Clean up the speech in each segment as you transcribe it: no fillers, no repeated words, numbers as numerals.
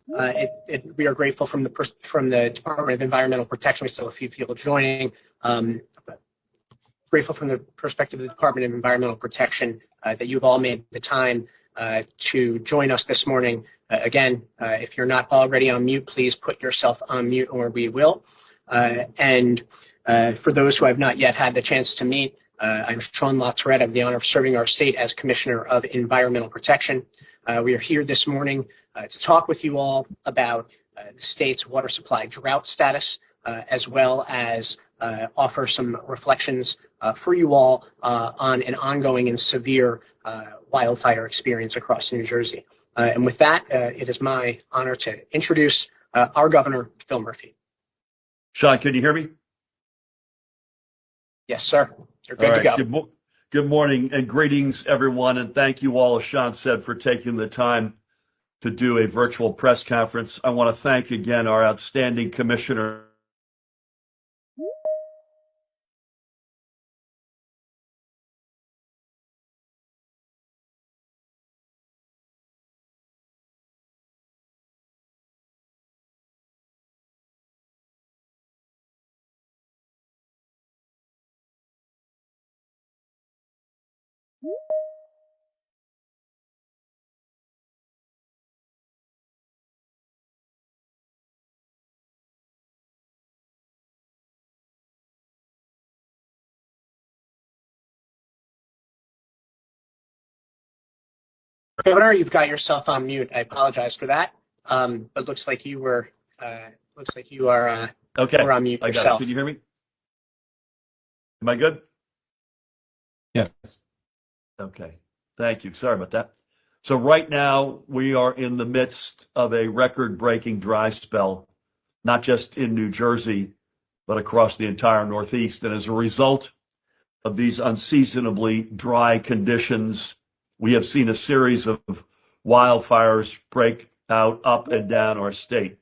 We are grateful from the Department of Environmental Protection. We still have a few people joining. Grateful from the perspective of the Department of Environmental Protection that you've all made the time to join us this morning. Again, if you're not already on mute, please put yourself on mute or we will. And for those who have not yet had the chance to meet, I'm Shawn LaTourette. I have the honor of serving our state as Commissioner of Environmental Protection. We are here this morning to talk with you all about the state's water supply drought status, as well as offer some reflections for you all on an ongoing and severe wildfire experience across New Jersey. And with that, it is my honor to introduce our Governor, Phil Murphy. Shawn, can you hear me? Yes, sir. You're good to go. Good morning and greetings, everyone, and thank you all, as Shawn said, for taking the time to do a virtual press conference. I want to thank again our outstanding Commissioner. Governor, you've got yourself on mute. I apologize for that. But looks like you are Okay. on mute I got yourself. it. Can you hear me? Am I good? Yes. Okay. Thank you. Sorry about that. So right now we are in the midst of a record-breaking dry spell, not just in New Jersey, but across the entire Northeast. And as a result of these unseasonably dry conditions, we have seen a series of wildfires break out up and down our state.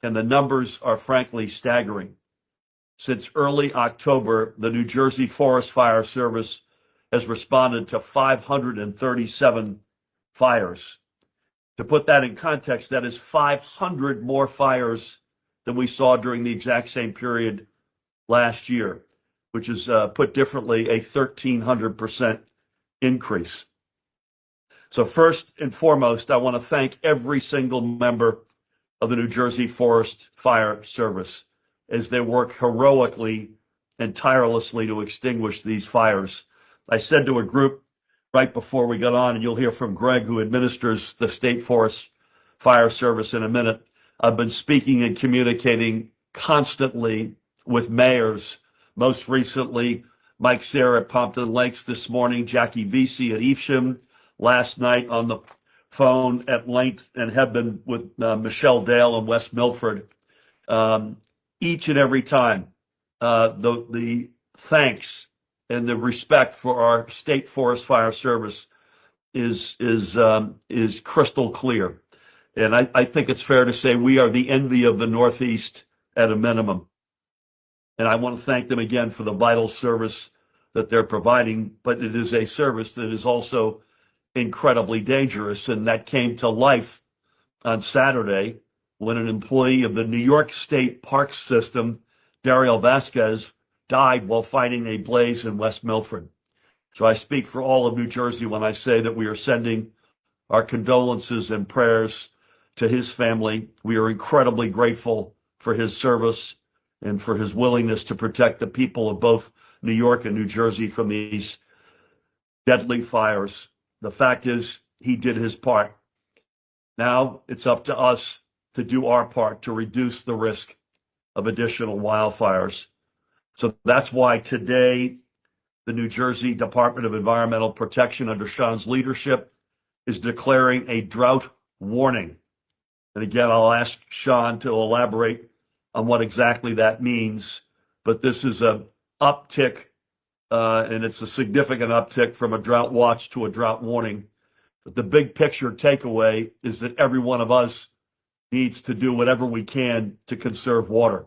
And the numbers are frankly staggering. Since early October, the New Jersey Forest Fire Service has responded to 537 fires. To put that in context, that is 500 more fires than we saw during the exact same period last year, which is, put differently, a 1,300% increase. So first and foremost, I want to thank every single member of the New Jersey Forest Fire Service as they work heroically and tirelessly to extinguish these fires. I said to a group right before we got on, and you'll hear from Greg, who administers the State Forest Fire Service in a minute, I've been speaking and communicating constantly with mayors, most recently Mike Serra at Pompton Lakes this morning, Jackie Vesey at Evesham, last night on the phone at length, and have been with Michelle Dale in West Milford. Each and every time, the thanks and the respect for our State Forest Fire Service is crystal clear. And I think it's fair to say we are the envy of the Northeast at a minimum. And I want to thank them again for the vital service that they're providing, but it is a service that is also incredibly dangerous. And that came to life on Saturday when an employee of the New York State Parks System, Daryl Vasquez, died while fighting a blaze in West Milford. So I speak for all of New Jersey when I say that we are sending our condolences and prayers to his family. We are incredibly grateful for his service and for his willingness to protect the people of both New York and New Jersey from these deadly fires. The fact is, he did his part. Now it's up to us to do our part to reduce the risk of additional wildfires. So that's why today the New Jersey Department of Environmental Protection, under Shawn's leadership, is declaring a drought warning. And again, I'll ask Shawn to elaborate on what exactly that means. But this is an uptick, and it's a significant uptick from a drought watch to a drought warning. But the big picture takeaway is that every one of us needs to do whatever we can to conserve water.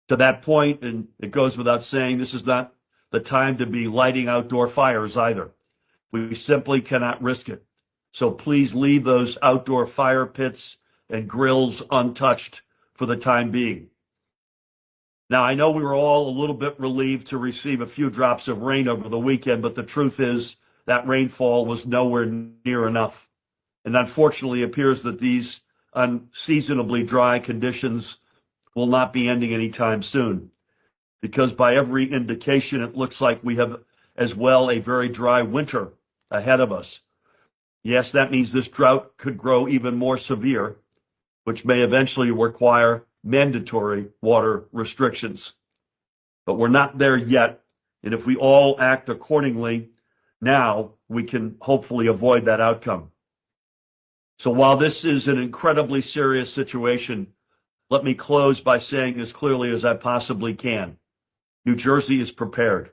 To that point, and it goes without saying, this is not the time to be lighting outdoor fires either. We simply cannot risk it. So please leave those outdoor fire pits and grills untouched for the time being. Now, I know we were all a little bit relieved to receive a few drops of rain over the weekend, but the truth is that rainfall was nowhere near enough. And unfortunately, it appears that these unseasonably dry conditions will not be ending anytime soon, because by every indication, it looks like we have as well a very dry winter ahead of us. Yes, that means this drought could grow even more severe, which may eventually require mandatory water restrictions. But we're not there yet, and if we all act accordingly now, we can hopefully avoid that outcome. So while this is an incredibly serious situation, let me close by saying as clearly as I possibly can. New Jersey is prepared.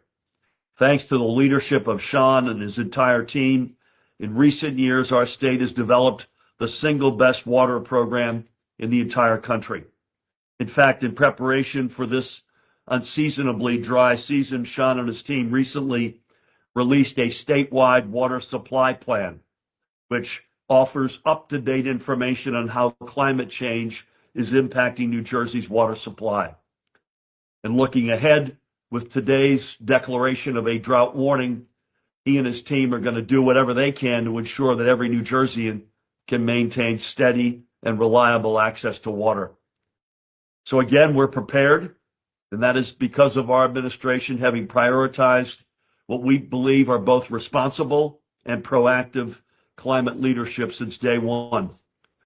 Thanks to the leadership of Shawn and his entire team, in recent years, our state has developed the single best water program in the entire country. In fact, in preparation for this unseasonably dry season, Shawn and his team recently released a statewide water supply plan, which offers up-to-date information on how climate change is impacting New Jersey's water supply. And looking ahead, with today's declaration of a drought warning, he and his team are going to do whatever they can to ensure that every New Jerseyan can maintain steady and reliable access to water. So again, we're prepared, and that is because of our administration having prioritized what we believe are both responsible and proactive climate leadership since day one.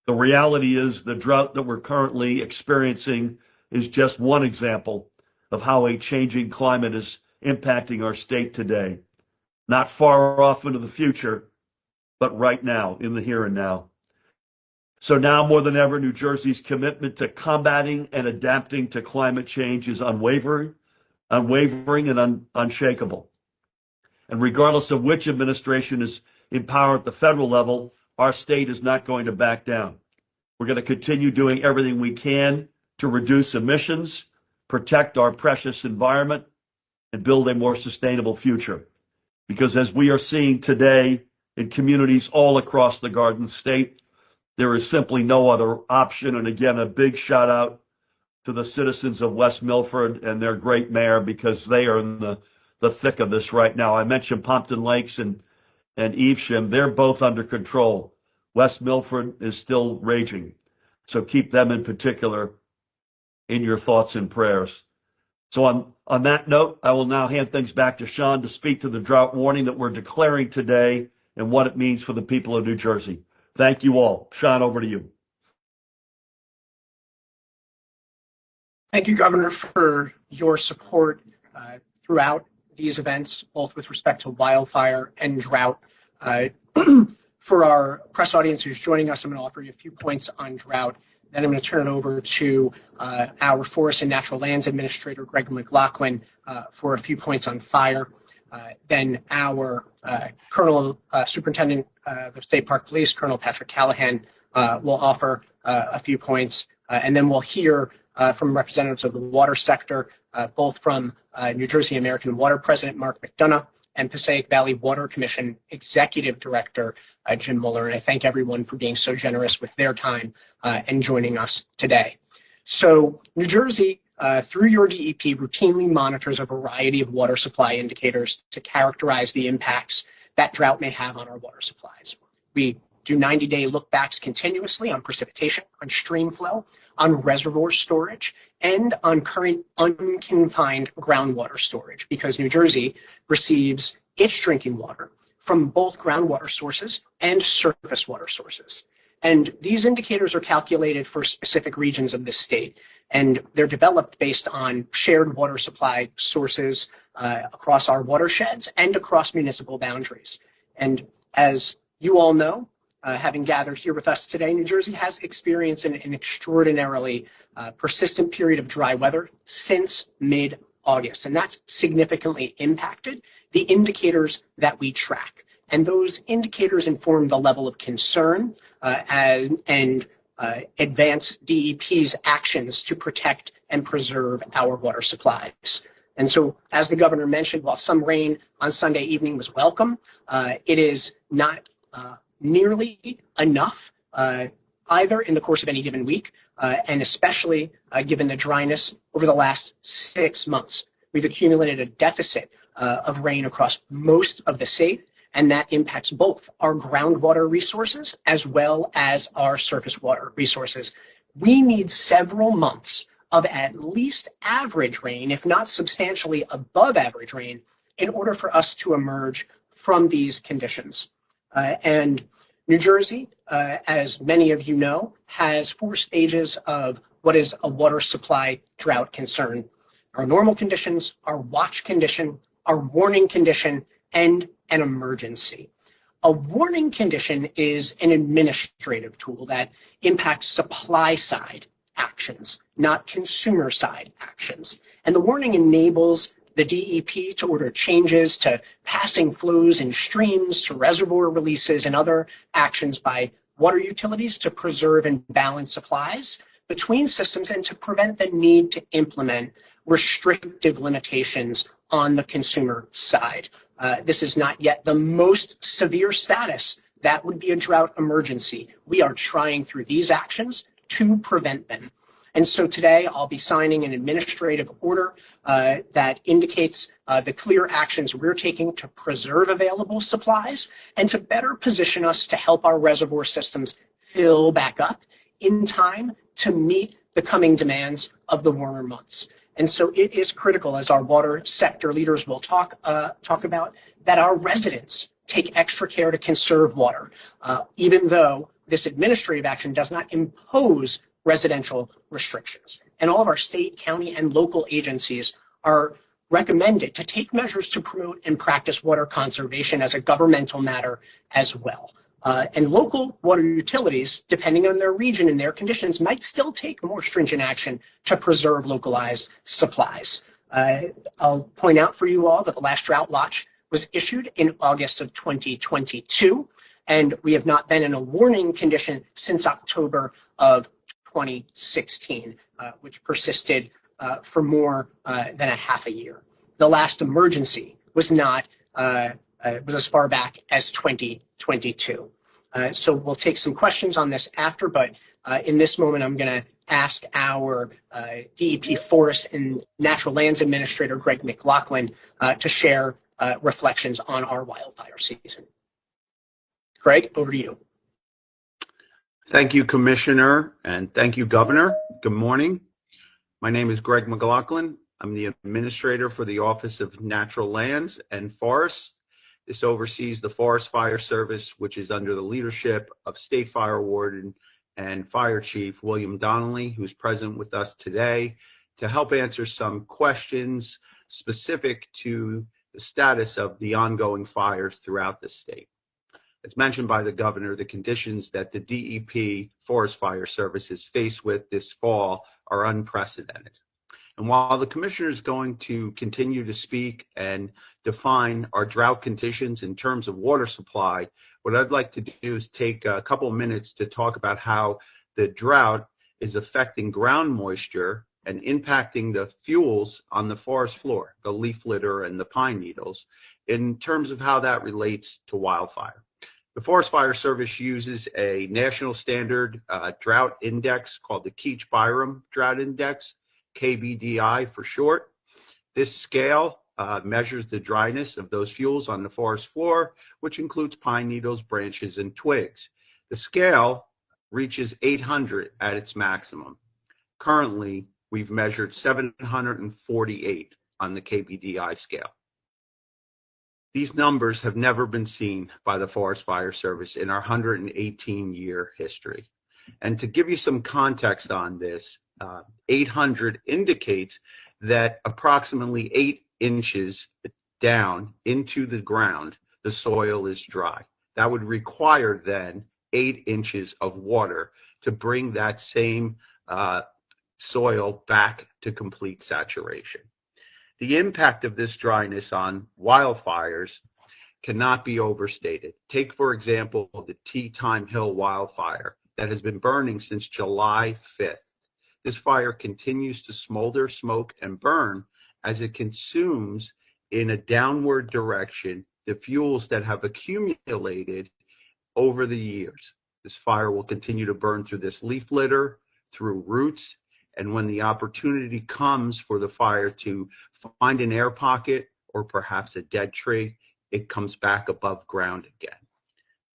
The reality is the drought that we're currently experiencing is just one example of how a changing climate is impacting our state today. Not far off into the future, but right now, in the here and now. So now more than ever, New Jersey's commitment to combating and adapting to climate change is unwavering and unshakable. And regardless of which administration is in power at the federal level, our state is not going to back down. We're going to continue doing everything we can to reduce emissions, protect our precious environment, and build a more sustainable future. Because as we are seeing today in communities all across the Garden State, there is simply no other option. And again, a big shout out to the citizens of West Milford and their great mayor, because they are in the thick of this right now. I mentioned Pompton Lakes and Evesham. They're both under control. West Milford is still raging. So keep them in particular in your thoughts and prayers. So on that note, I will now hand things back to Shawn to speak to the drought warning that we're declaring today and what it means for the people of New Jersey. Thank you all. Shawn, over to you. Thank you, Governor, for your support throughout these events, both with respect to wildfire and drought. For our press audience who's joining us, I'm going to offer you a few points on drought. Then I'm going to turn it over to our Forest and Natural Lands Administrator, Greg McLaughlin, for a few points on fire. Then our Colonel Superintendent of the State Park Police, Colonel Patrick Callahan, will offer a few points. And then we'll hear from representatives of the water sector, both from New Jersey American Water President Mark McDonough and Passaic Valley Water Commission Executive Director Jim Mueller. And I thank everyone for being so generous with their time and joining us today. So New Jersey, through your DEP, routinely monitors a variety of water supply indicators to characterize the impacts that drought may have on our water supplies. We do 90-day look-backs continuously on precipitation, on stream flow, on reservoir storage, and on current unconfined groundwater storage, because New Jersey receives its drinking water from both groundwater sources and surface water sources. And these indicators are calculated for specific regions of the state, and they're developed based on shared water supply sources across our watersheds and across municipal boundaries. And as you all know, having gathered here with us today, New Jersey has experienced an extraordinarily persistent period of dry weather since mid-August, and that's significantly impacted the indicators that we track. And those indicators inform the level of concern and advance DEP's actions to protect and preserve our water supplies. And so, as the governor mentioned, while some rain on Sunday evening was welcome, it is not nearly enough, either in the course of any given week, and especially given the dryness over the last 6 months. We've accumulated a deficit of rain across most of the state, and that impacts both our groundwater resources as well as our surface water resources. We need several months of at least average rain, if not substantially above average rain, in order for us to emerge from these conditions. And New Jersey, as many of you know, has 4 stages of what is a water supply drought concern. Our normal conditions, our watch condition, our warning condition, and an emergency. A warning condition is an administrative tool that impacts supply side actions, not consumer side actions. And the warning enables the DEP to order changes to passing flows in streams, to reservoir releases, and other actions by water utilities to preserve and balance supplies between systems and to prevent the need to implement restrictive limitations on the consumer side. This is not yet the most severe status. That would be a drought emergency. We are trying through these actions to prevent them. And so today I'll be signing an administrative order that indicates the clear actions we're taking to preserve available supplies and to better position us to help our reservoir systems fill back up in time to meet the coming demands of the warmer months. And so it is critical, as our water sector leaders will talk about, that our residents take extra care to conserve water, even though this administrative action does not impose residential restrictions. And all of our state, county, and local agencies are recommended to take measures to promote and practice water conservation as a governmental matter as well. And local water utilities, depending on their region and their conditions, might still take more stringent action to preserve localized supplies. I'll point out for you all that the last drought watch was issued in August of 2022, and we have not been in a warning condition since October of 2016, which persisted for more than a half a year. The last emergency was not was as far back as 2022. So we'll take some questions on this after, but in this moment, I'm going to ask our DEP Forest and Natural Lands Administrator, Greg McLaughlin, to share reflections on our wildfire season. Greg, over to you. Thank you, Commissioner, and thank you, Governor. Good morning. My name is Greg McLaughlin. I'm the Administrator for the Office of Natural Lands and Forests. This oversees the Forest Fire Service, which is under the leadership of State Fire Warden and Fire Chief William Donnelly, who's present with us today to help answer some questions specific to the status of the ongoing fires throughout the state. As mentioned by the Governor, the conditions that the DEP Forest Fire Service is faced with this fall are unprecedented. And while the Commissioner is going to continue to speak and define our drought conditions in terms of water supply, what I'd like to do is take a couple of minutes to talk about how the drought is affecting ground moisture and impacting the fuels on the forest floor, the leaf litter and the pine needles, in terms of how that relates to wildfire. The Forest Fire Service uses a national standard drought index called the Keach-Byram Drought Index, KBDI for short. This scale measures the dryness of those fuels on the forest floor, which includes pine needles, branches, and twigs. The scale reaches 800 at its maximum. Currently, we've measured 748 on the KBDI scale. These numbers have never been seen by the Forest Fire Service in our 118-year history. And to give you some context on this, 800 indicates that approximately 8 inches down into the ground, the soil is dry. That would require then 8 inches of water to bring that same soil back to complete saturation. The impact of this dryness on wildfires cannot be overstated. Take, for example, the Tea-Time Hill wildfire that has been burning since July 5th. This fire continues to smolder, smoke, and burn as it consumes in a downward direction the fuels that have accumulated over the years. This fire will continue to burn through this leaf litter, through roots, and when the opportunity comes for the fire to find an air pocket or perhaps a dead tree, it comes back above ground again.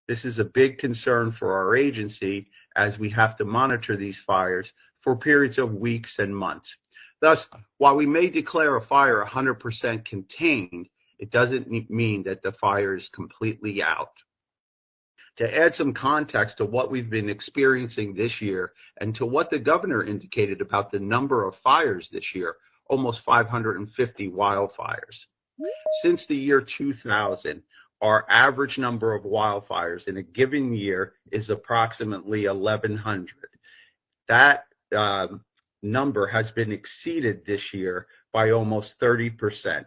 This is a big concern for our agency as we have to monitor these fires for periods of weeks and months. Thus, while we may declare a fire 100% contained, it doesn't mean that the fire is completely out. To add some context to what we've been experiencing this year and to what the governor indicated about the number of fires this year, almost 550 wildfires. Since the year 2000, our average number of wildfires in a given year is approximately 1,100. That number has been exceeded this year by almost 30%.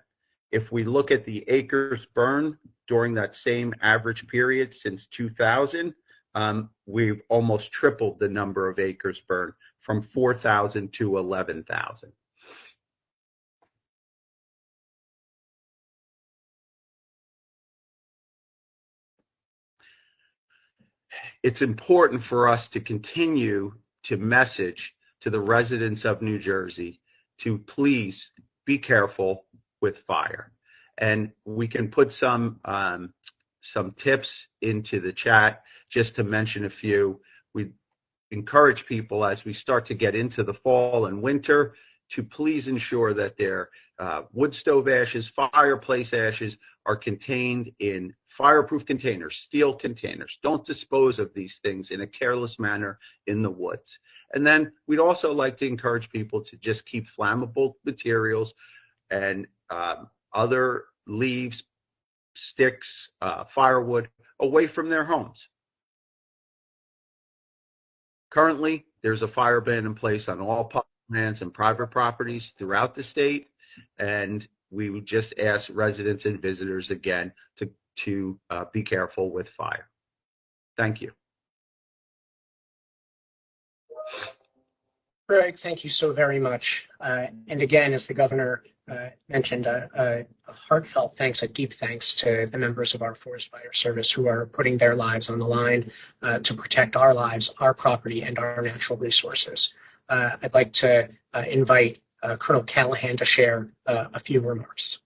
If we look at the acres burned during that same average period since 2000, we've almost tripled the number of acres burned from 4,000 to 11,000. It's important for us to continue to message to the residents of New Jersey to please be careful with fire. And we can put some tips into the chat just to mention a few. We encourage people as we start to get into the fall and winter to please ensure that their wood stove ashes, fireplace ashes are contained in fireproof containers, steel containers. Don't dispose of these things in a careless manner in the woods. And then we'd also like to encourage people to just keep flammable materials and other leaves, sticks, firewood away from their homes. Currently, there's a fire ban in place on all public lands and private properties throughout the state, and we would just ask residents and visitors again to be careful with fire. Thank you. Greg, thank you so very much. And again, as the governor mentioned, a heartfelt thanks, a deep thanks to the members of our Forest Fire Service who are putting their lives on the line to protect our lives, our property, and our natural resources. I'd like to invite Colonel Callahan to share a few remarks.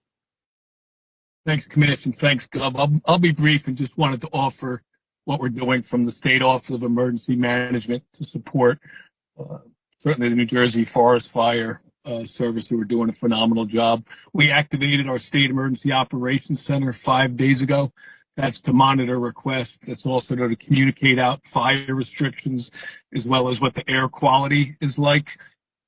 Thanks, Commissioner. Thanks, Gov. I'll be brief and just wanted to offer what we're doing from the State Office of Emergency Management to support certainly the New Jersey Forest Fire Service, who are doing a phenomenal job. We activated our State Emergency Operations Center 5 days ago. That's to monitor requests. That's also to communicate out fire restrictions as well as what the air quality is like.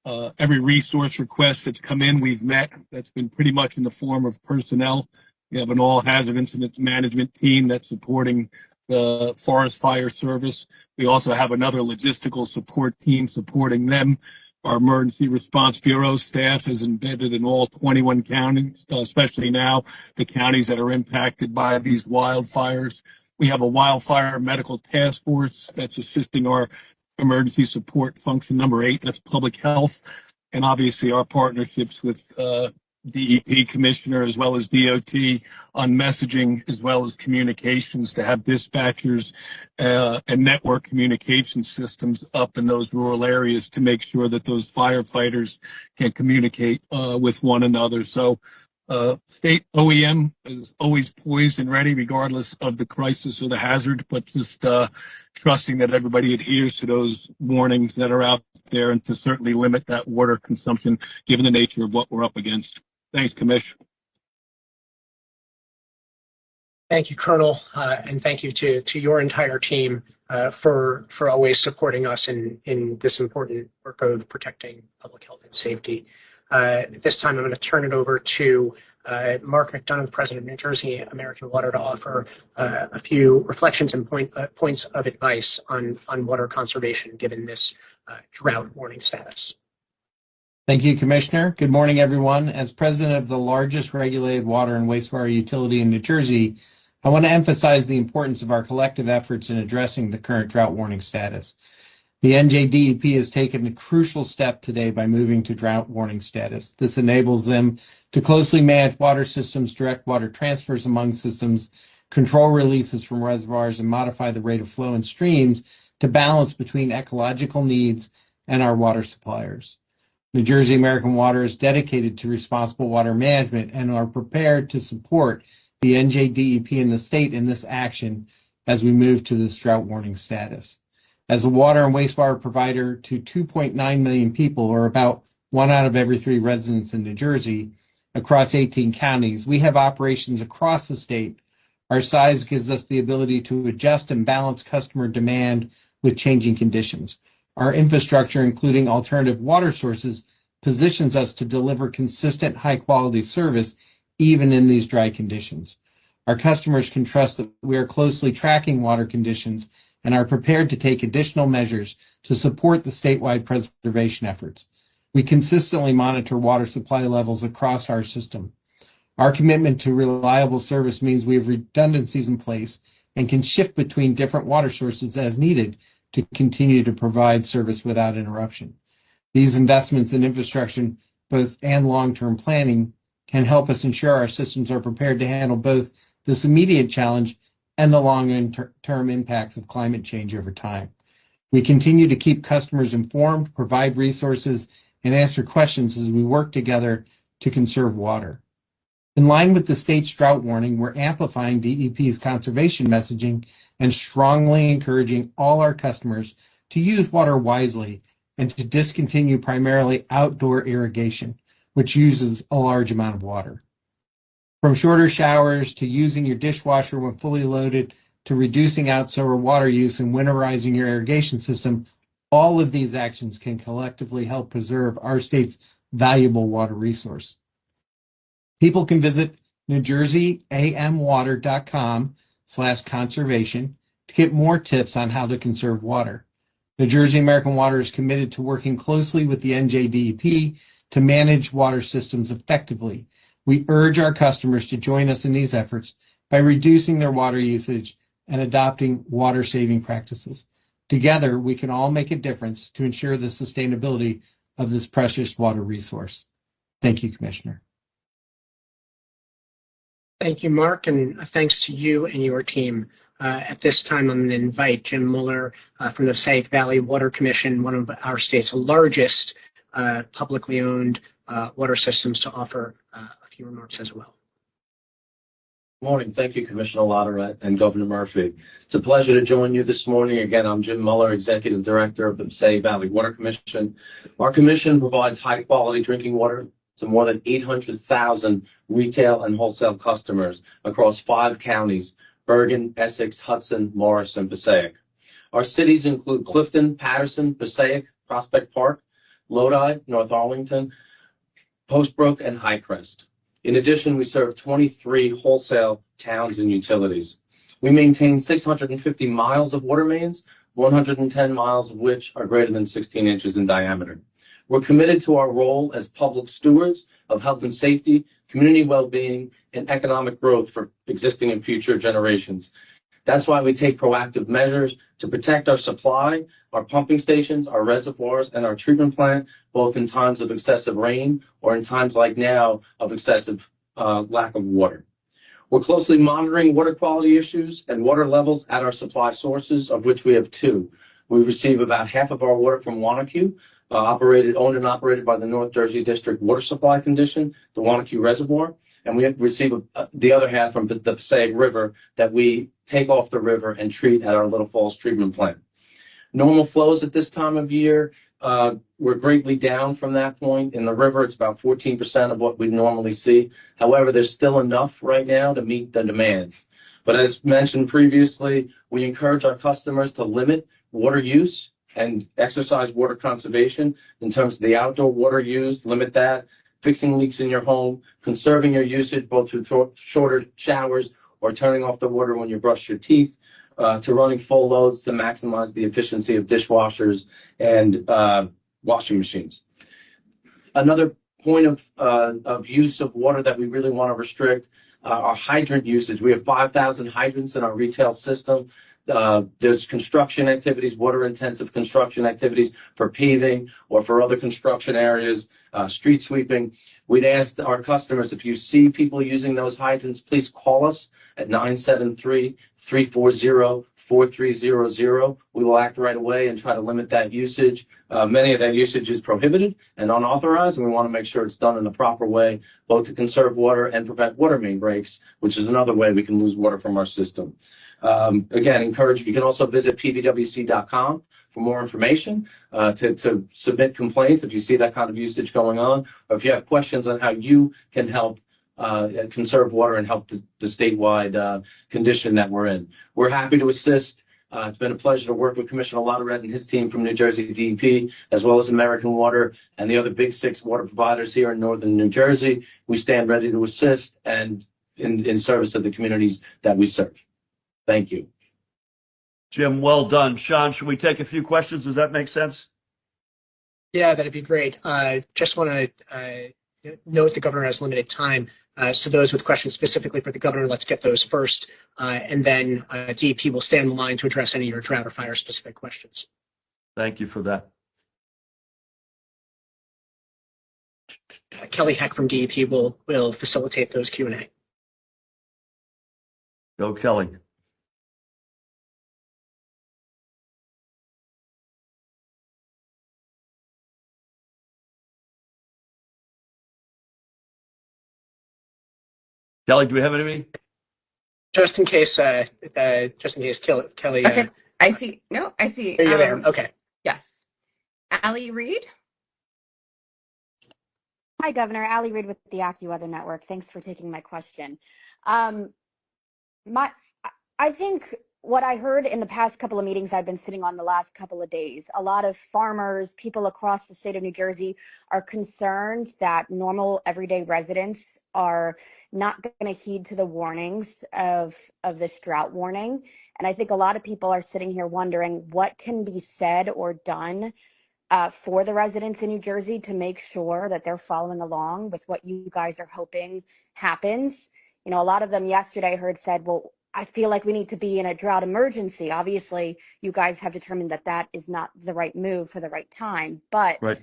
Every resource request that's come in, we've met. That's been pretty much in the form of personnel. We have an all-hazard incident management team that's supporting the Forest Fire Service. We also have another logistical support team supporting them. Our Emergency Response Bureau staff is embedded in all 21 counties, especially now the counties that are impacted by these wildfires. We have a wildfire medical task force that's assisting our emergency support function number 8, that's public health, and obviously our partnerships with DEP Commissioner as well as DOT on messaging as well as communications to have dispatchers and network communication systems up in those rural areas to make sure that those firefighters can communicate with one another. So state OEM is always poised and ready regardless of the crisis or the hazard, but just trusting that everybody adheres to those warnings that are out there and to certainly limit that water consumption given the nature of what we're up against. Thanks, Commissioner. Thank you, Colonel, and thank you to your entire team for always supporting us in this important work of protecting public health and safety. At this time, I'm going to turn it over to Mark McDonough, President of New Jersey American Water, to offer a few reflections and points of advice on water conservation given this drought warning status. Thank you, Commissioner. Good morning, everyone. As president of the largest regulated water and wastewater utility in New Jersey, I want to emphasize the importance of our collective efforts in addressing the current drought warning status. The NJDEP has taken a crucial step today by moving to drought warning status. This enables them to closely manage water systems, direct water transfers among systems, control releases from reservoirs, and modify the rate of flow in streams to balance between ecological needs and our water suppliers. New Jersey American Water is dedicated to responsible water management and are prepared to support the NJDEP and the state in this action as we move to this drought warning status. As a water and wastewater provider to 2.9 million people, or about 1 out of every 3 residents in New Jersey, across 18 counties, we have operations across the state. Our size gives us the ability to adjust and balance customer demand with changing conditions. Our infrastructure, including alternative water sources, positions us to deliver consistent, high-quality service even in these dry conditions. Our customers can trust that we are closely tracking water conditions and are prepared to take additional measures to support the statewide preservation efforts. We consistently monitor water supply levels across our system. Our commitment to reliable service means we have redundancies in place and can shift between different water sources as needed to continue to provide service without interruption. These investments in infrastructure, both and long-term planning, can help us ensure our systems are prepared to handle both this immediate challenge and the long-term impacts of climate change over time. We continue to keep customers informed, provide resources, and answer questions as we work together to conserve water. In line with the state's drought warning, we're amplifying DEP's conservation messaging and strongly encouraging all our customers to use water wisely and to discontinue primarily outdoor irrigation, which uses a large amount of water. From shorter showers to using your dishwasher when fully loaded to reducing outdoor water use and winterizing your irrigation system, all of these actions can collectively help preserve our state's valuable water resource. People can visit NewJerseyAMWater.com/conservation to get more tips on how to conserve water. New Jersey American Water is committed to working closely with the NJDEP to manage water systems effectively. We urge our customers to join us in these efforts by reducing their water usage and adopting water-saving practices. Together, we can all make a difference to ensure the sustainability of this precious water resource. Thank you, Commissioner. Thank you, Mark, and thanks to you and your team. At this time, I'm going to invite Jim Mueller from the Passaic Valley Water Commission, one of our state's largest publicly owned water systems, to offer a few remarks as well. Good morning. Thank you, Commissioner LaTourette and Governor Murphy. It's a pleasure to join you this morning. Again, I'm Jim Mueller, Executive Director of the Passaic Valley Water Commission. Our commission provides high-quality drinking water to more than 800,000 retail and wholesale customers across 5 counties: Bergen, Essex, Hudson, Morris, and Passaic. Our cities include Clifton, Patterson, Passaic, Prospect Park, Lodi, North Arlington, Postbrook, and Highcrest. In addition, we serve 23 wholesale towns and utilities. We maintain 650 miles of water mains, 110 miles of which are greater than 16 inches in diameter. We're committed to our role as public stewards of health and safety, community well-being, and economic growth for existing and future generations. That's why we take proactive measures to protect our supply, our pumping stations, our reservoirs, and our treatment plant, both in times of excessive rain or in times like now of excessive lack of water. We're closely monitoring water quality issues and water levels at our supply sources, of which we have 2. We receive about half of our water from Wanacue, owned and operated by the North Jersey District Water Supply Condition, the Wanacue Reservoir, and we receive the other half from the Passaic River that we take off the river and treat at our Little Falls treatment plant. Normal flows at this time of year, we're greatly down from that point. In the river, it's about 14% of what we normally see. However, there's still enough right now to meet the demands. But as mentioned previously, we encourage our customers to limit water use and exercise water conservation in terms of the outdoor water used, limit that, fixing leaks in your home, conserving your usage both through shorter showers or turning off the water when you brush your teeth, to running full loads to maximize the efficiency of dishwashers and washing machines. Another point of use of water that we really want to restrict, our hydrant usage. We have 5,000 hydrants in our retail system. there's construction activities, water-intensive construction activities for paving or for other construction areas, street sweeping. We'd ask our customers, if you see people using those hydrants, please call us at 973-340-4300. We will act right away and try to limit that usage. Many of that usage is prohibited and unauthorized, and we want to make sure it's done in the proper way, both to conserve water and prevent water main breaks, which is another way we can lose water from our system. Again, encourage you can also visit pbwc.com for more information to submit complaints if you see that kind of usage going on, or if you have questions on how you can help conserve water and help the statewide condition that we're in. We're happy to assist. It's been a pleasure to work with Commissioner LaTourette and his team from New Jersey DEP, as well as American Water and the other big 6 water providers here in northern New Jersey. We stand ready to assist and in service of the communities that we serve. Thank you. Jim, well done. Shawn, should we take a few questions? Does that make sense? Yeah, that'd be great. Just want to note the governor has limited time. So those with questions specifically for the governor, let's get those first. And then DEP will stay on the line to address any of your drought or fire specific questions. Thank you for that. Kelly Heck from DEP will facilitate those Q&A. Go, Kelly. Kelly, do we have any? Just in case Kelly. Okay, I see. No, I see. You're there. Okay. Yes. Allie Reed. Hi, Governor. Allie Reed with the AccuWeather Network. Thanks for taking my question. I think what I heard in the past couple of meetings I've been sitting on the last couple of days, a lot of farmers, people across the state of New Jersey are concerned that normal everyday residents are not going to heed to the warnings of this drought warning. And I think a lot of people are sitting here wondering what can be said or done for the residents in New Jersey to make sure that they're following along with what you guys are hoping happens. You know, a lot of them yesterday I heard said, well, I feel like we need to be in a drought emergency. Obviously, you guys have determined that that is not the right move for the right time. But right.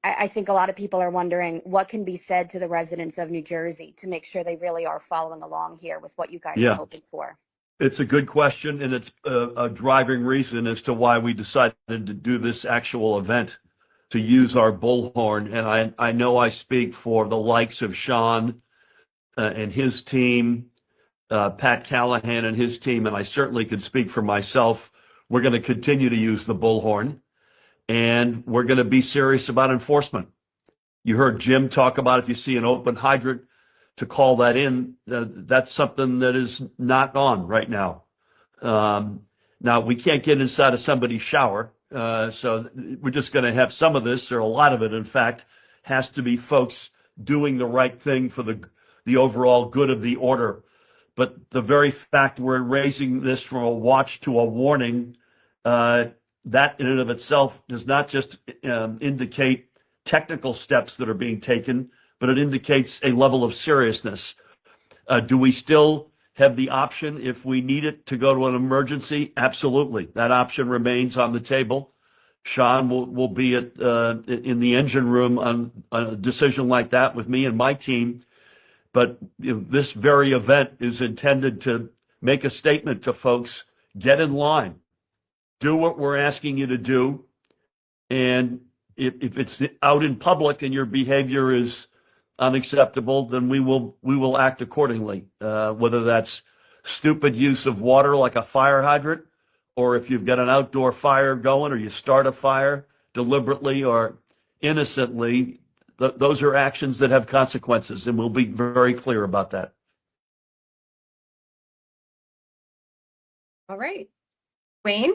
I think a lot of people are wondering what can be said to the residents of New Jersey to make sure they really are following along here with what you guys are hoping for. It's a good question, and it's a driving reason as to why we decided to do this actual event, to use our bullhorn. And I know I speak for the likes of Shawn and his team, Pat Callahan and his team, and I certainly could speak for myself. We're going to continue to use the bullhorn, and we're going to be serious about enforcement. You heard Jim talk about if you see an open hydrant, to call that in. That's something that is not on right now. Now, we can't get inside of somebody's shower, so we're just going to have some of this, or a lot of it, in fact, has to be folks doing the right thing for the overall good of the order. But the very fact we're raising this from a watch to a warning, that in and of itself does not just indicate technical steps that are being taken, but it indicates a level of seriousness. Do we still have the option, if we need it, to go to an emergency? Absolutely. That option remains on the table. Shawn will be in the engine room on a decision like that with me and my team. But this very event is intended to make a statement to folks: get in line, do what we're asking you to do. And if it's out in public and your behavior is unacceptable, then we will act accordingly, whether that's stupid use of water like a fire hydrant, or if you've got an outdoor fire going, or you start a fire deliberately or innocently. Those are actions that have consequences, and we'll be very clear about that. All right. Wayne?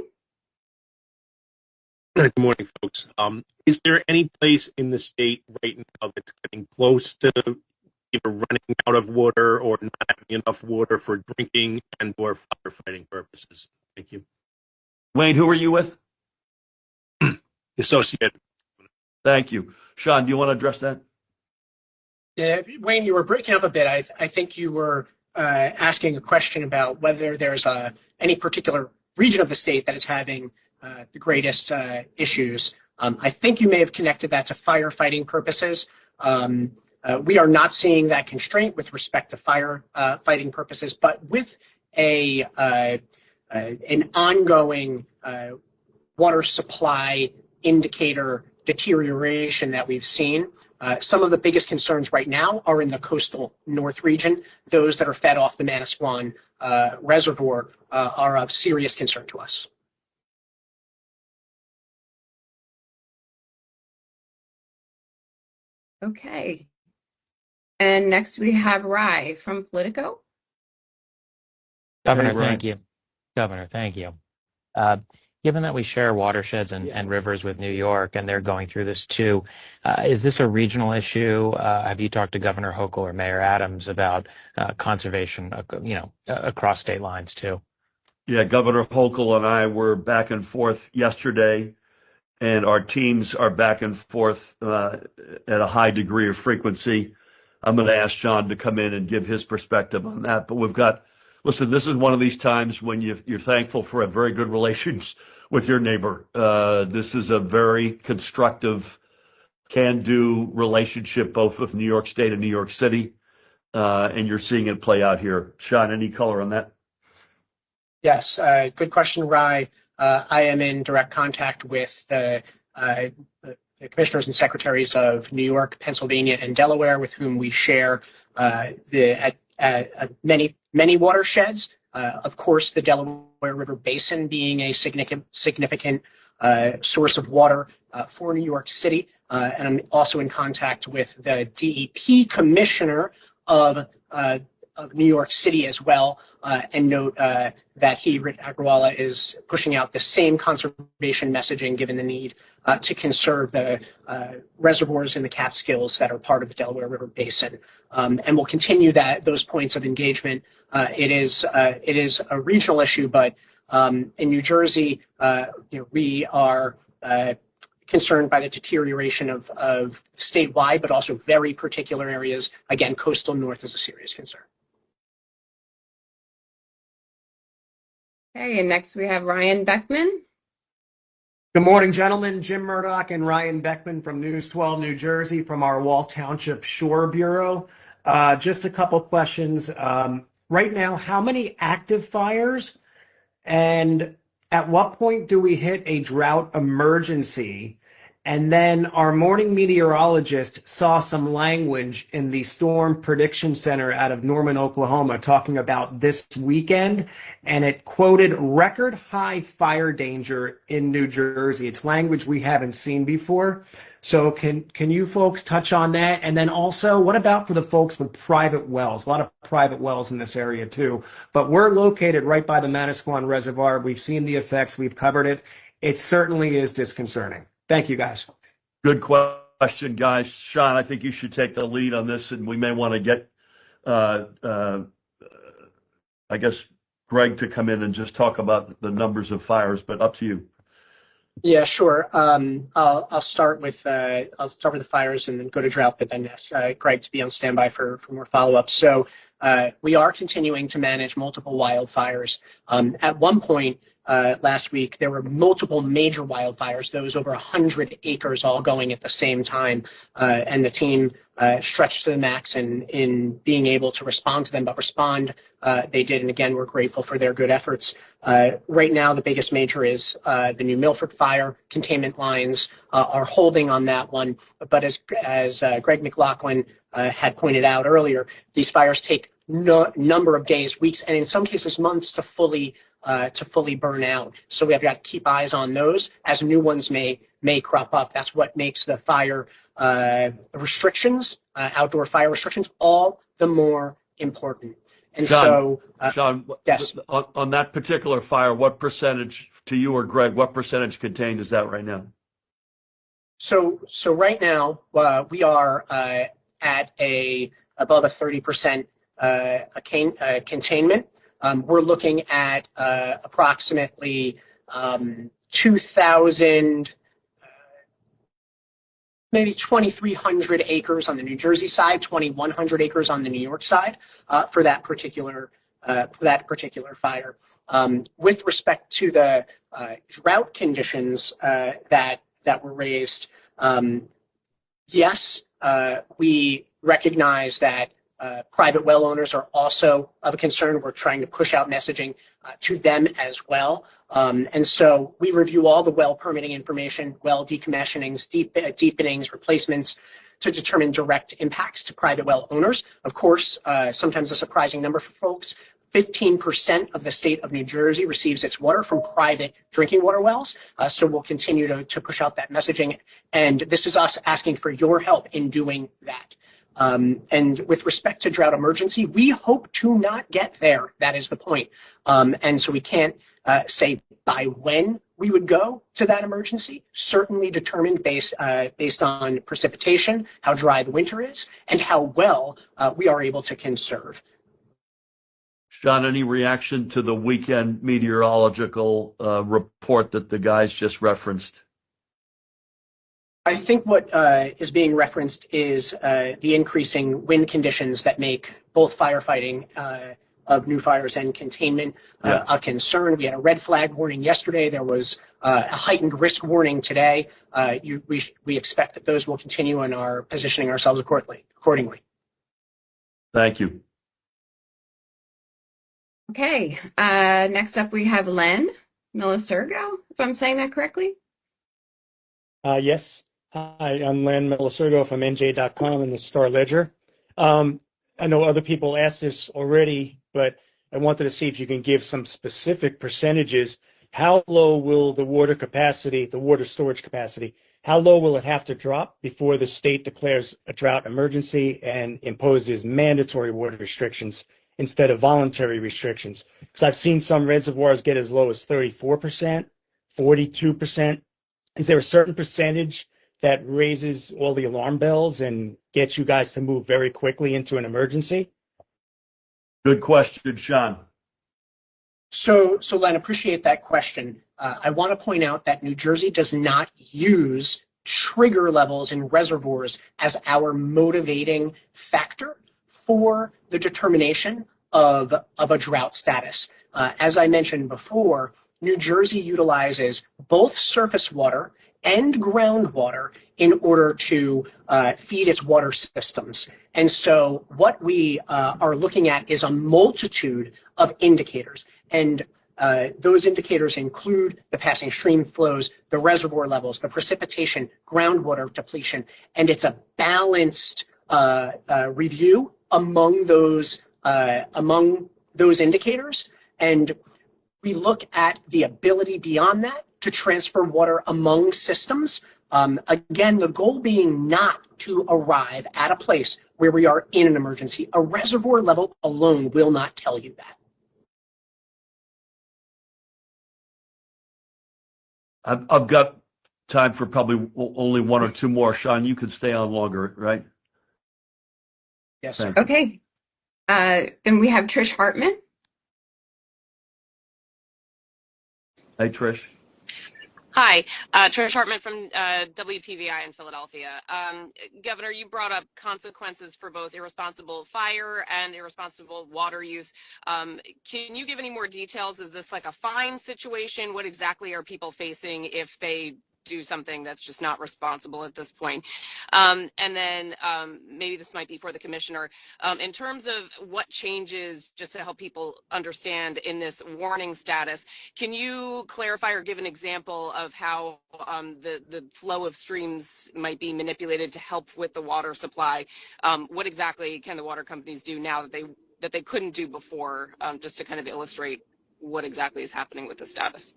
Good morning, folks. Is there any place in the state right now that's getting close to either running out of water or not having enough water for drinking and or firefighting purposes? Thank you. Wayne, who are you with? Associated. Thank you. Shawn, do you want to address that? Wayne, you were breaking up a bit. I think you were asking a question about whether there's any particular region of the state that is having the greatest issues. I think you may have connected that to firefighting purposes. We are not seeing that constraint with respect to firefighting purposes, but with an ongoing water supply indicator deterioration that we've seen, some of the biggest concerns right now are in the coastal north region. Those that are fed off the Manasquan Reservoir are of serious concern to us. Okay. And next we have Rye from Politico. Governor, Hey, Ryan. thank you. Governor, thank you. Given that we share watersheds and rivers with New York, and they're going through this too, is this a regional issue? Have you talked to Governor Hochul or Mayor Adams about conservation, across state lines too? Yeah, Governor Hochul and I were back and forth yesterday, and our teams are back and forth at a high degree of frequency. I'm going to ask Shawn to come in and give his perspective on that. But listen, this is one of these times when you're thankful for a very good relations with your neighbor. This is a very constructive, can-do relationship, both with New York State and New York City, and you're seeing it play out here. Shawn, any color on that? Yes, good question, Rye. I am in direct contact with the commissioners and secretaries of New York, Pennsylvania, and Delaware, with whom we share many watersheds. Of course, the Delaware River Basin being a significant source of water for New York City. And I'm also in contact with the DEP commissioner of New York City as well, and note that Rit Agrawala is pushing out the same conservation messaging, given the need to conserve the reservoirs in the Catskills that are part of the Delaware River Basin. And we'll continue those points of engagement. It is a regional issue, but in New Jersey, we are concerned by the deterioration of statewide, but also very particular areas. Again, coastal north is a serious concern. Okay, and next we have Ryan Beckman. Good morning, gentlemen. Jim Murdoch and Ryan Beckman from News 12 New Jersey from our Wall Township Shore Bureau. Just a couple questions. Right now, how many active fires, and at what point do we hit a drought emergency? And then our morning meteorologist saw some language in the Storm Prediction Center out of Norman, Oklahoma, talking about this weekend, and it quoted record high fire danger in New Jersey. It's language we haven't seen before. So can you folks touch on that? And then also, what about for the folks with private wells? A lot of private wells in this area too, but we're located right by the Manasquan Reservoir. We've seen the effects. We've covered it. It certainly is disconcerting. Thank you, guys. Good question, guys. Shawn, I think you should take the lead on this, and we may want to get, I guess, Greg to come in and just talk about the numbers of fires, but up to you. Yeah, sure. I'll start with the fires and then go to drought, but then ask Greg to be on standby for more follow-ups. So we are continuing to manage multiple wildfires. At one point last week, there were multiple major wildfires, those over 100 acres all going at the same time, and the team stretched to the max in being able to respond to them, but respond they did, and again, we're grateful for their good efforts. Right now, the biggest major is the New Milford fire. Containment lines are holding on that one, but as Greg McLaughlin had pointed out earlier, these fires take number of days, weeks, and in some cases months to fully burn out. So we have got to keep eyes on those as new ones may crop up. That's what makes the fire restrictions, outdoor fire restrictions, all the more important. And Shawn, yes, on that particular fire, what percentage, to you or Greg, what percentage contained is that right now? So right now we are at above a 30% containment. We're looking at approximately 2,000 maybe 2,300 acres on the New Jersey side, 2,100 acres on the New York side for that particular fire. With respect to the drought conditions that were raised, yes, we recognize that private well owners are also of a concern. We're trying to push out messaging to them as well. And so we review all the well permitting information, well decommissionings, deepenings, replacements to determine direct impacts to private well owners. Of course, sometimes a surprising number for folks, 15% of the state of New Jersey receives its water from private drinking water wells. So we'll continue to push out that messaging. And this is us asking for your help in doing that. And with respect to drought emergency, we hope to not get there. That is the point. And so we can't say by when we would go to that emergency, certainly determined based on precipitation, how dry the winter is, and how well we are able to conserve. Shawn, any reaction to the weekend meteorological report that the guys just referenced? I think what is being referenced is the increasing wind conditions that make both firefighting of new fires and containment a concern. We had a red flag warning yesterday. There was a heightened risk warning today. We expect that those will continue and are positioning ourselves accordingly. Thank you. Okay, next up we have Len Milisurgo, if I'm saying that correctly. Yes. Hi, I'm Len Milisurgo from NJ.com and the Star Ledger. I know other people asked this already, but I wanted to see if you can give some specific percentages. How low will the water capacity, the water storage capacity, how low will it have to drop before the state declares a drought emergency and imposes mandatory water restrictions instead of voluntary restrictions? Because I've seen some reservoirs get as low as 34%, 42%. Is there a certain percentage that raises all the alarm bells and gets you guys to move very quickly into an emergency? Good question, Shawn. So Len, appreciate that question. I want to point out that New Jersey does not use trigger levels in reservoirs as our motivating factor for the determination of a drought status. As I mentioned before, New Jersey utilizes both surface water and groundwater in order to feed its water systems. And so what we are looking at is a multitude of indicators. And those indicators include the passing stream flows, the reservoir levels, the precipitation, groundwater depletion, and it's a balanced review among those indicators. And we look at the ability beyond that to transfer water among systems. Again, the goal being not to arrive at a place where we are in an emergency. A reservoir level alone will not tell you that. I've got time for probably only one or two more. Shawn, you could stay on longer, right? Yes, sir. Okay. Then we have Trish Hartman. Hey, Trish. Hi, Trish Hartman from WPVI in Philadelphia. Governor, you brought up consequences for both irresponsible fire and irresponsible water use. Can you give any more details? Is this like a fine situation? What exactly are people facing if they do something that's just not responsible at this point? And then maybe this might be for the commissioner. In terms of what changes, just to help people understand in this warning status, can you clarify or give an example of how the flow of streams might be manipulated to help with the water supply? What exactly can the water companies do now that they couldn't do before, just to kind of illustrate what exactly is happening with the status?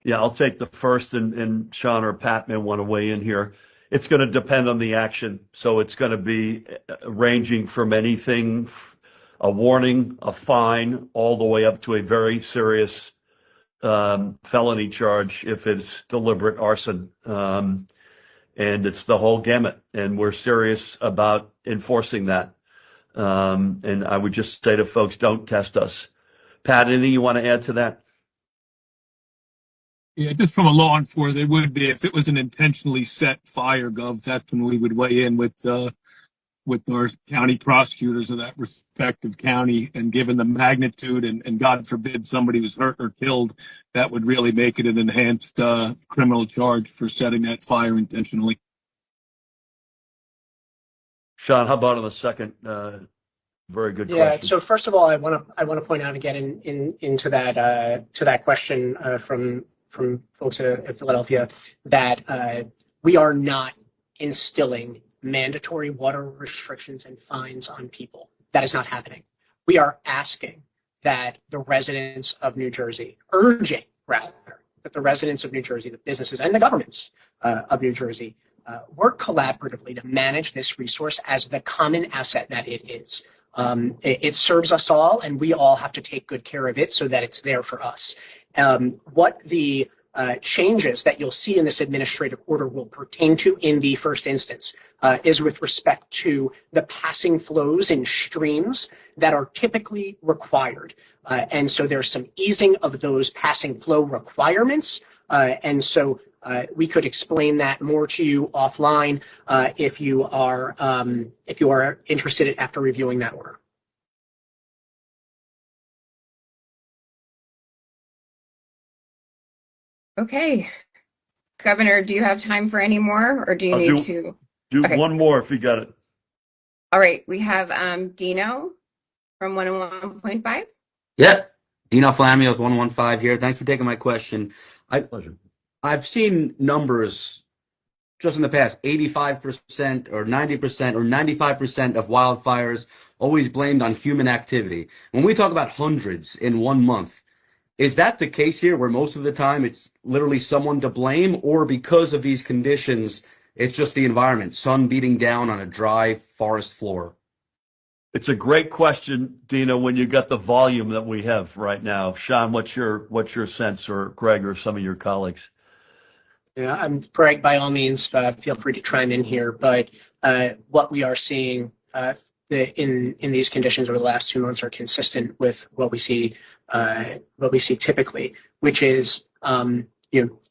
Yeah, I'll take the first, and Shawn or Pat may want to weigh in here. It's going to depend on the action. So it's going to be ranging from anything, a warning, a fine, all the way up to a very serious felony charge if it's deliberate arson. And it's the whole gamut. And we're serious about enforcing that. And I would just say to folks, don't test us. Pat, anything you want to add to that? Yeah, just from a law enforcement, it would be if it was an intentionally set fire, Gov. That's when we would weigh in with our county prosecutors of that respective county. And given the magnitude, and God forbid somebody was hurt or killed, that would really make it an enhanced criminal charge for setting that fire intentionally. Shawn, how about on the second? Very good Yeah. question. So first of all, I want to point out again into that to that question from folks at Philadelphia that we are not instilling mandatory water restrictions and fines on people. That is not happening. We are asking that the residents of New Jersey, urging rather that the residents of New Jersey, the businesses and the governments of New Jersey work collaboratively to manage this resource as the common asset that it is. It serves us all, and we all have to take good care of it so that it's there for us. What the changes that you'll see in this administrative order will pertain to in the first instance is with respect to the passing flows in streams that are typically required. And so there's some easing of those passing flow requirements. And so we could explain that more to you offline if you are interested after reviewing that order. Okay. Governor, do you have time for any more, or do you need to? Do Okay. one more if you got it. All right. We have Dino from 101.5. Yep. Dino Flamio with 115 here. Thanks for taking my question. Pleasure. I've seen numbers just in the past, 85% or 90% or 95% of wildfires always blamed on human activity. When we talk about hundreds in 1 month, is that the case here where most of the time it's literally someone to blame, or because of these conditions, it's just the environment, sun beating down on a dry forest floor? It's a great question, Dina, when you got the volume that we have right now. Shawn, what's your sense, or Greg or some of your colleagues? Yeah, Greg, by all means, feel free to chime in here. But what we are seeing in these conditions over the last 2 months are consistent with what we see typically, which is a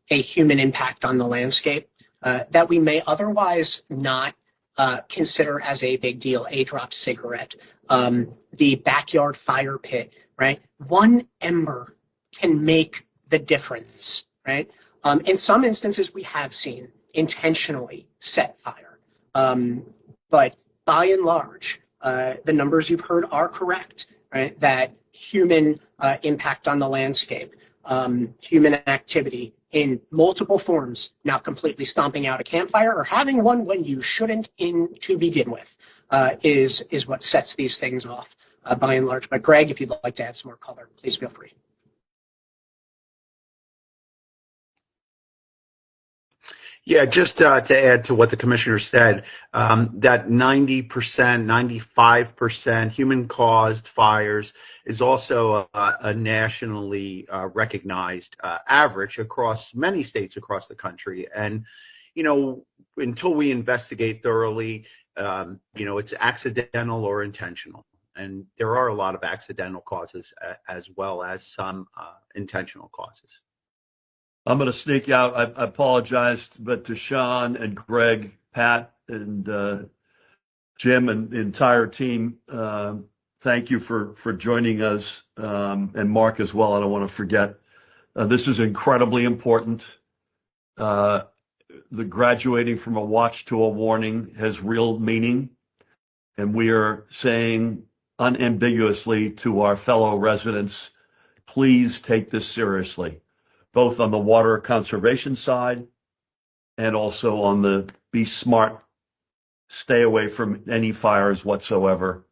human impact on the landscape that we may otherwise not consider as a big deal. A dropped cigarette, the backyard fire pit, right? One ember can make the difference, right? In some instances, we have seen intentionally set fire. But by and large, the numbers you've heard are correct, right? That human impact on the landscape, human activity in multiple forms, not completely stomping out a campfire or having one when you shouldn't to begin with, is what sets these things off by and large. But Greg, if you'd like to add some more color, please feel free. Yeah, just to add to what the commissioner said, that 90%, 95% human-caused fires is also a nationally recognized average across many states across the country. And, until we investigate thoroughly, it's accidental or intentional. And there are a lot of accidental causes as well as some intentional causes. I'm going to sneak out. I apologize, but to Shawn and Greg, Pat, and Jim, and the entire team, thank you for joining us, and Mark as well. I don't want to forget. This is incredibly important. The graduating from a watch to a warning has real meaning, and we are saying unambiguously to our fellow residents, please take this seriously, both on the water conservation side and also on the be smart, stay away from any fires whatsoever,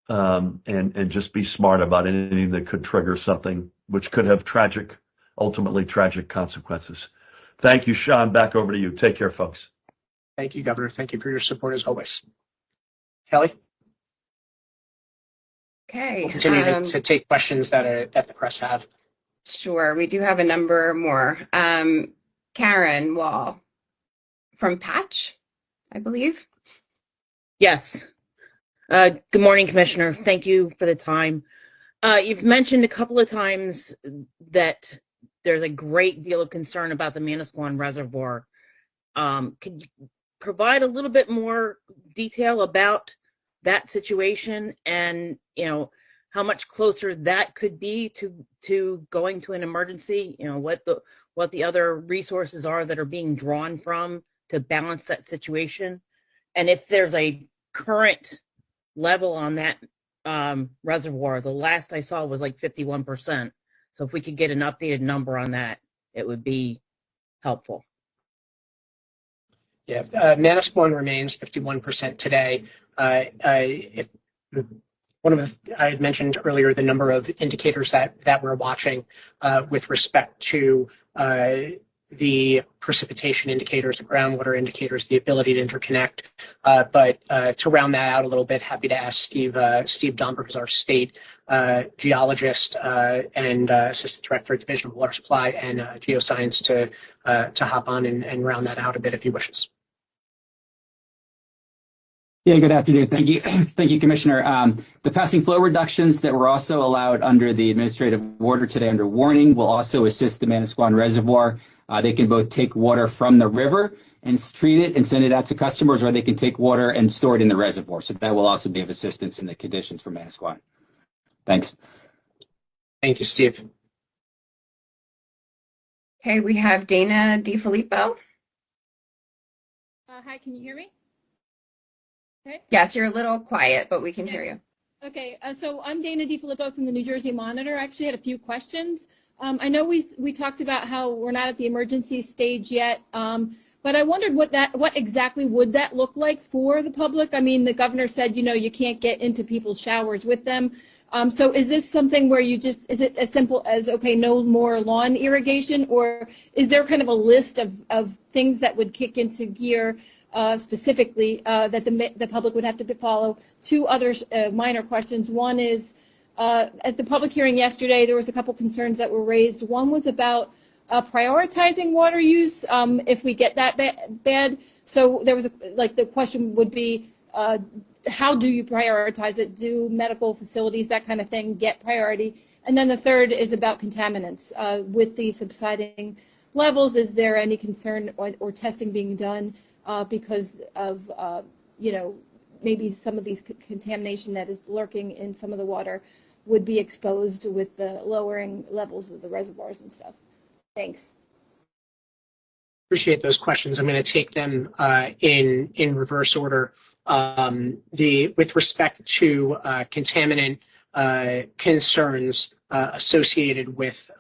and just be smart about anything that could trigger something which could have ultimately tragic consequences. Thank you, Shawn. Back over to you. Take care, folks. Thank you, Governor. Thank you for your support as always. Kelly? Okay. We'll continue to take questions that the press have. Sure. We do have a number more. Karen Wall from Patch, I believe. Yes. Good morning, Commissioner. Thank you for the time. You've mentioned a couple of times that there's a great deal of concern about the Manasquan Reservoir. Could you provide a little bit more detail about that situation and, how much closer that could be to going to an emergency? What the other resources are that are being drawn from to balance that situation, and if there's a current level on that reservoir. The last I saw was like 51%. So if we could get an updated number on that, it would be helpful. Yeah, Manasquan remains 51% today. If I had mentioned earlier the number of indicators that we're watching with respect to the precipitation indicators, the groundwater indicators, the ability to interconnect. But to round that out a little bit, happy to ask Steve Domber, who's our state geologist and assistant director at Division of Water Supply and Geoscience, to hop on and round that out a bit if he wishes. Yeah, good afternoon. Thank you. Thank you, Commissioner. The passing flow reductions that were also allowed under the administrative order today under warning will also assist the Manasquan Reservoir. They can both take water from the river and treat it and send it out to customers, or they can take water and store it in the reservoir. So that will also be of assistance in the conditions for Manasquan. Thanks. Thank you, Steve. Okay, we have Dana DiFilippo. Hi, can you hear me? Okay. Yes, you're a little quiet, but we can hear you. Okay, so I'm Dana DiFilippo from the New Jersey Monitor. I actually had a few questions. I know we talked about how we're not at the emergency stage yet, but I wondered what exactly would that look like for the public? I mean, the governor said, you can't get into people's showers with them. So is this something where is it as simple as, okay, no more lawn irrigation, or is there kind of a list of things that would kick into gear specifically that the public would have to follow? Two other minor questions. One is, at the public hearing yesterday, there was a couple concerns that were raised. One was about prioritizing water use if we get that bad. So there was the question would be, how do you prioritize it? Do medical facilities, that kind of thing, get priority? And then the third is about contaminants. With the subsiding levels, is there any concern or testing being done because of, maybe some of these contamination that is lurking in some of the water would be exposed with the lowering levels of the reservoirs and stuff? Thanks. Appreciate those questions. I'm going to take them in reverse order. With respect to contaminant concerns associated with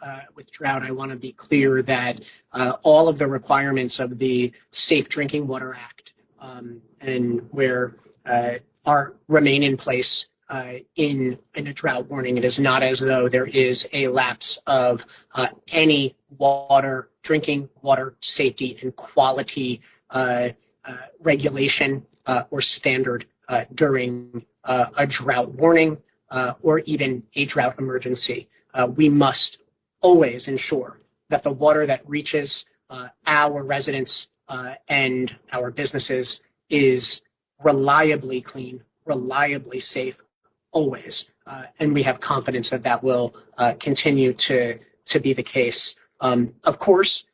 drought, I want to be clear that all of the requirements of the Safe Drinking Water Act and where remain in place in a drought warning. It is not as though there is a lapse of any drinking water safety and quality regulation or standard during a drought warning or even a drought emergency. We must always ensure that the water that reaches our residents and our businesses is reliably clean, reliably safe, always. And we have confidence that will continue to be the case. Of course,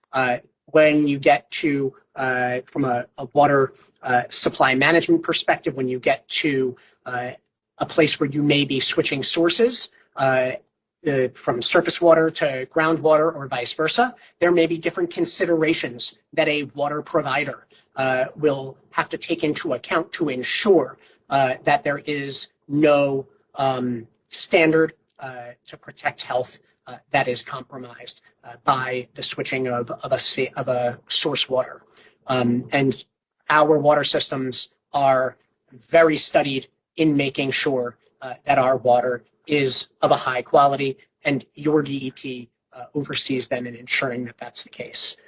when you get to, from a water supply management perspective, when you get to a place where you may be switching sources from surface water to groundwater or vice versa, there may be different considerations that a water provider will have to take into account to ensure that there is no standard to protect health that is compromised by the switching of a source water. And our water systems are very studied in making sure that our water is of a high quality, and your DEP oversees them in ensuring that that's the case.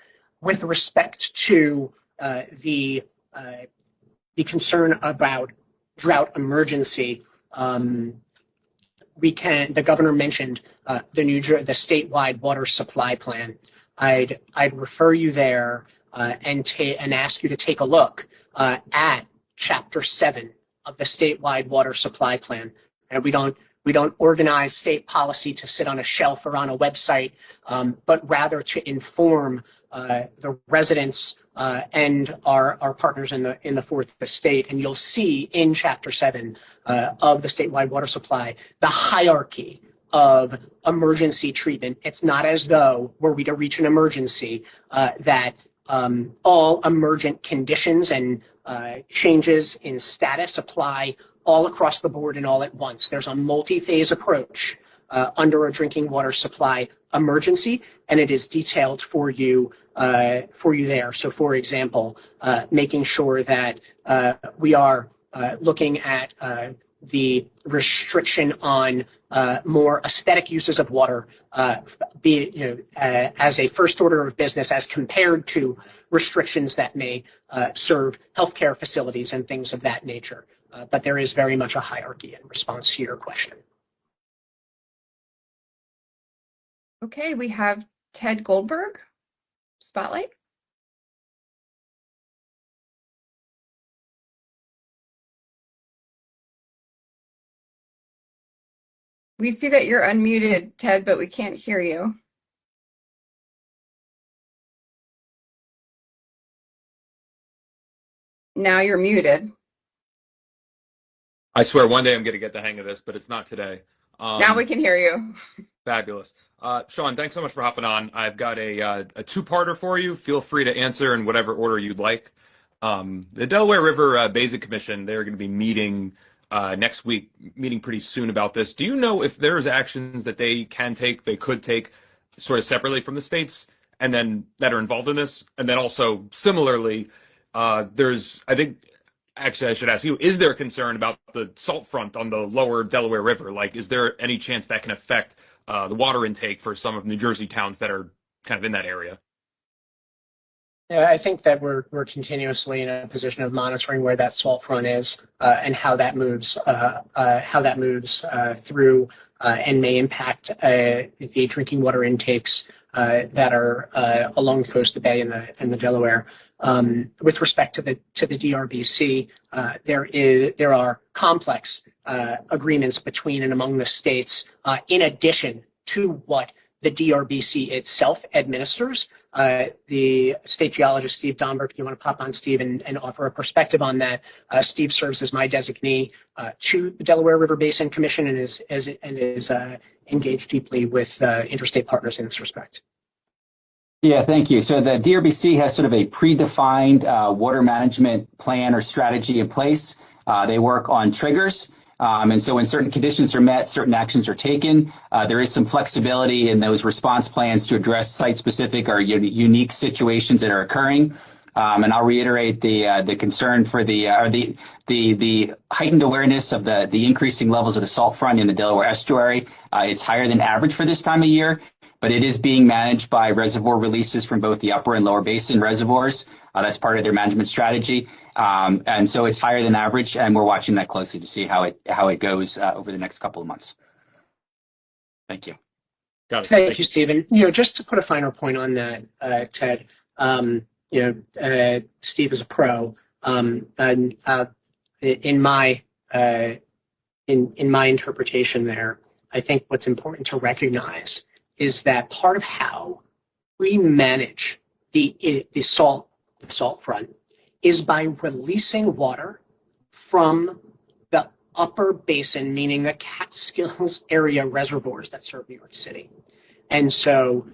With respect to the concern about drought emergency, the governor mentioned the statewide water supply plan. I'd refer you there and ask you to take a look at Chapter 7 of the statewide water supply plan. And we don't We don't organize state policy to sit on a shelf or on a website, but rather to inform the residents and our partners in the fourth estate. And you'll see in Chapter 7 of the statewide water supply the hierarchy of emergency treatment. It's not as though, were we to reach an emergency, that all emergent conditions and changes in status apply all across the board and all at once. There's a multi-phase approach under a drinking water supply emergency, and it is detailed for you there. So, for example, making sure that we are looking at the restriction on more aesthetic uses of water, as a first order of business, as compared to restrictions that may serve healthcare facilities and things of that nature. But there is very much a hierarchy in response to your question. Okay, we have Ted Goldberg, Spotlight. We see that you're unmuted, Ted, but we can't hear you. Now you're muted. I swear one day I'm going to get the hang of this, but it's not today. Now we can hear you. Fabulous. Shawn, thanks so much for hopping on. I've got a two-parter for you. Feel free to answer in whatever order you'd like. The Delaware River Basin Commission, they're going to be meeting next week, meeting pretty soon about this. Do you know if there's actions that they could take sort of separately from the states and then that are involved in this? And then also similarly, actually, I should ask you, is there concern about the salt front on the lower Delaware River? Like, is there any chance that can affect the water intake for some of New Jersey towns that are kind of in that area? Yeah, I think that we're continuously in a position of monitoring where that salt front is and how that moves through and may impact the drinking water intakes that are along the coast of the Bay and the Delaware. With respect to the DRBC, there are complex agreements between and among the states in addition to what the DRBC itself administers. The state geologist, Steve Domberg, if you want to pop on, Steve, and offer a perspective on that. Steve serves as my designee to the Delaware River Basin Commission and is engaged deeply with interstate partners in this respect. Yeah, thank you. So the DRBC has sort of a predefined water management plan or strategy in place. They work on triggers. And so when certain conditions are met, certain actions are taken. There is some flexibility in those response plans to address site-specific or unique situations that are occurring. And I'll reiterate the concern for the heightened awareness of the increasing levels of the salt front in the Delaware estuary. It's higher than average for this time of year, but it is being managed by reservoir releases from both the upper and lower basin reservoirs. That's part of their management strategy. And so it's higher than average, and we're watching that closely to see how it goes over the next couple of months. Thank you. Got it. Thank you, Stephen. Just to put a finer point on that, Ted, Steve is a pro, and in my interpretation there, I think what's important to recognize is that part of how we manage the salt front is by releasing water from the upper basin, meaning the Catskills area reservoirs that serve New York City. And so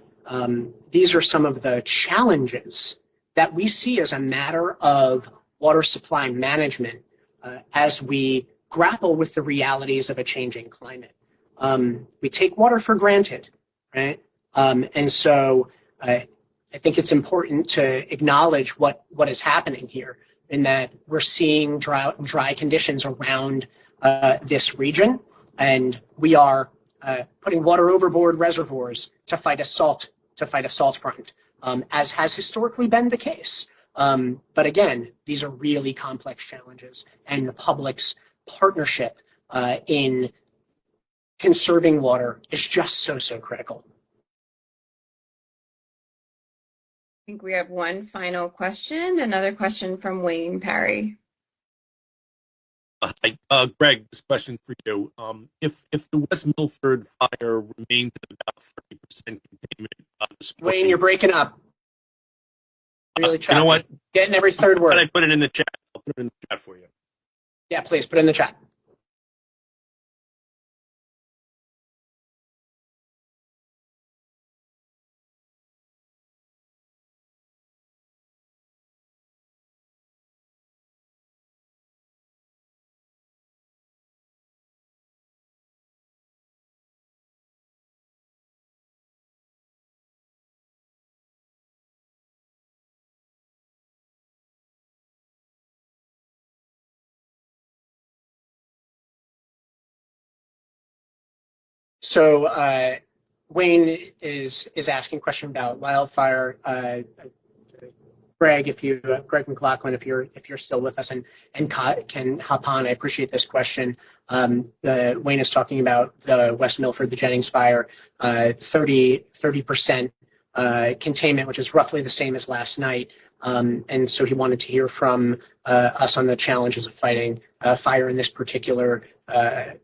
these are some of the challenges that we see as a matter of water supply management as we grapple with the realities of a changing climate. We take water for granted, right? And so I think it's important to acknowledge what is happening here, in that we're seeing drought and dry conditions around this region, and we are putting water overboard reservoirs to fight a salt front, as has historically been the case. But again, these are really complex challenges, and the public's partnership in conserving water is just so critical. I think we have one final question, another question from Wayne Parry. Hi, Greg, this question for you. If the West Milford fire remains at about 30% containment this Wayne, morning, you're breaking up. Really choppy. you know what? Getting every third word. I put it in the chat. I'll put it in the chat for you. Yeah, please put it in the chat. So Wayne is asking a question about wildfire. Greg, Greg McLaughlin, if you're still with us and can hop on, I appreciate this question. Wayne is talking about the West Milford, the Jennings fire, 30% containment, which is roughly the same as last night. And so he wanted to hear from us on the challenges of fighting fire in this particular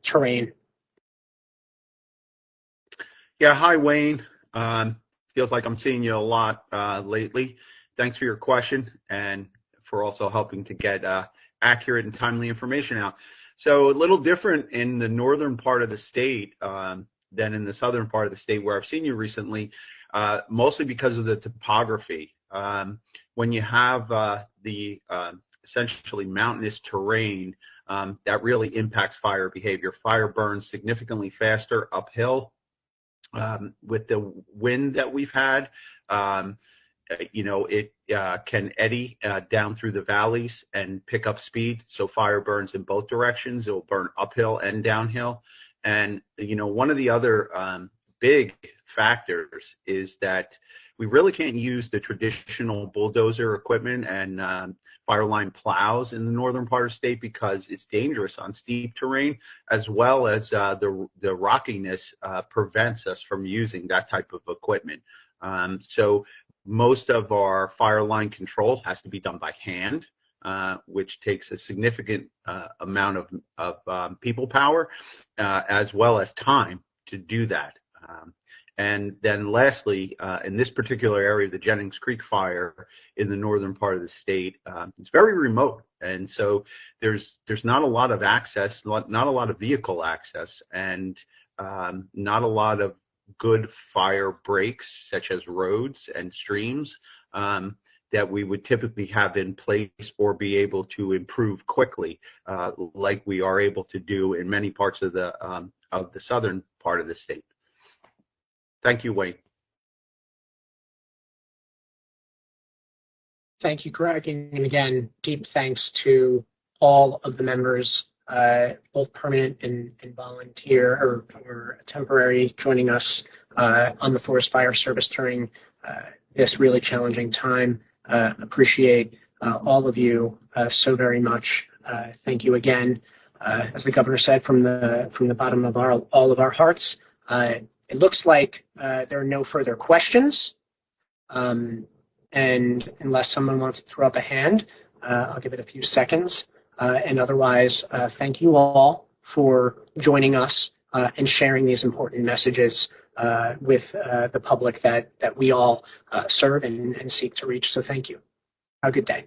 terrain. Yeah, hi, Wayne. Feels like I'm seeing you a lot lately. Thanks for your question and for also helping to get accurate and timely information out. So a little different in the northern part of the state than in the southern part of the state where I've seen you recently, mostly because of the topography. When you have the essentially mountainous terrain, that really impacts fire behavior. Fire burns significantly faster uphill. With the wind that we've had, it can eddy down through the valleys and pick up speed. So fire burns in both directions. It will burn uphill and downhill. And, one of the other big factors is that we really can't use the traditional bulldozer equipment and fire line plows in the northern part of the state because it's dangerous on steep terrain, as well as the rockiness prevents us from using that type of equipment. So most of our fire line control has to be done by hand, which takes a significant amount of people power, as well as time to do that. And then lastly, in this particular area, the Jennings Creek fire in the northern part of the state, it's very remote. And so there's not a lot of access, not a lot of vehicle access, and not a lot of good fire breaks, such as roads and streams, that we would typically have in place or be able to improve quickly, like we are able to do in many parts of the southern part of the state. Thank you, Wayne. Thank you, Greg. And again, deep thanks to all of the members, both permanent and volunteer or temporary, joining us on the Forest Fire Service during this really challenging time. Appreciate all of you so very much. Thank you again. As the governor said, from the bottom of all of our hearts. It looks like there are no further questions. And unless someone wants to throw up a hand, I'll give it a few seconds. And otherwise, thank you all for joining us and sharing these important messages with the public that we all serve and seek to reach. So thank you. Have a good day.